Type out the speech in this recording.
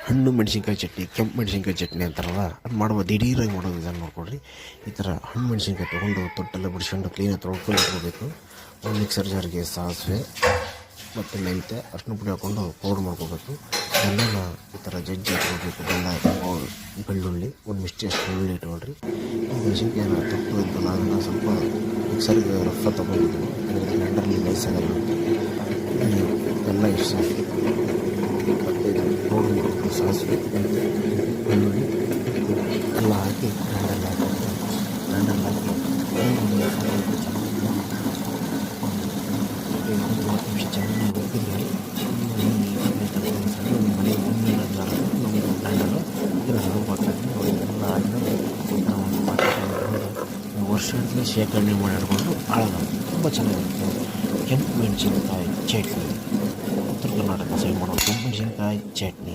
ಹಣ್ಣು ಮೆಣಸಿನ್ಕಾಯಿ ಚಟ್ನಿ, ಕೆಂಪು ಮೆಣಸಿನ್ಕಾಯಿ ಚಟ್ನಿ ಅಂತಾರಲ್ಲ, ಅದು ಮಾಡುವ ದಿಢೀರಾಗಿ ಮಾಡೋ ವಿಧಾನ ನೋಡ್ಕೊಳ್ರಿ. ಈ ಥರ ಹಣ್ಣು ಮೆಣಸಿನ್ಕಾಯಿ ತೊಗೊಂಡು ತೊಟ್ಟೆಲ್ಲ ಬಿಡಿಸ್ಕೊಂಡು ಕ್ಲೀನಾಗಿ ತೊಳ್ಕೊಂಡು ಇಟ್ಕೋಬೇಕು. ಒಂದು ಮಿಕ್ಸರ್ ಜಾರ್ಗೆ ಸಾಸಿವೆ ಮತ್ತು ಮೆಂತ್ಯ ಅರ್ಶಿನ ಪುಡಿ ಹಾಕ್ಕೊಂಡು ಪೌಡ್ರ್ ಮಾಡ್ಕೋಬೇಕು. ಬೆಲ್ಲನ ಈ ಥರ ಜಜ್ಜಿ ಇಟ್ಕೋಬೇಕು. ಬೆಳ್ಳುಳ್ಳಿ ಒಂದಿಷ್ಟು ಬೆಳ್ಳುಳ್ಳಿ ಇಟ್ಕೊಳ್ರಿ. ಈ ಮೆಣಸಿನ್ಕಾಯಿನ ತೊಟ್ಟು ಇದ್ದಲ್ಲ ಅದನ್ನು ಸ್ವಲ್ಪ ಮಿಕ್ಸರ್ಗೆ ರಫ ತೊಗೊಂಡಿದ್ದು ಗ್ರೈಂಡರ್ಲಿ ನೈಸಾಗಲ್ಲ ಅಂತ ಬೆಲ್ಲ ಇಷ್ಟು ಮತ್ತು ಇದು ಪೌಡ್ರ್ ಮಾಡ್ಕೊಂಡು ಸಾಸಿವೆ ಮೆಂತ್ಯ ಬೆಳ್ಳುಳ್ಳಿ ಎಲ್ಲ ಹಾಕಿ ಗ್ರೈಂಡರ್ ಹಾಕಿ ಚೆನ್ನಾಗಿ ಹುರಿದ್ರೆ ಮನೆ ನಮ್ಮದು ಗ್ರೈಂಡರು ಇದನ್ನು ಸರ್ವ್ ಆಗ್ತಾಯಿದ್ವಿ. ಎಲ್ಲ ಆದಮೇಲೆ ವರ್ಷಕ್ಕೆ ಶೇಖರಣೆ ಮಾಡಿ ಇಟ್ಕೊಂಡು ಹಾಳಾಗಲ್ಲ. ತುಂಬ ಚೆನ್ನಾಗಿರುತ್ತೆ ಕೆಂಪು ಮೆಣಸಿನ್ಕಾಯಿ ಚಟ್ನಿ. ಉತ್ತರ ಕರ್ನಾಟಕ ಸೈಡ್ ಮಾಡೋ ಕೆಂಪು ಮೆಣಸಿನ್ಕಾಯಿ ಚಟ್ನಿ.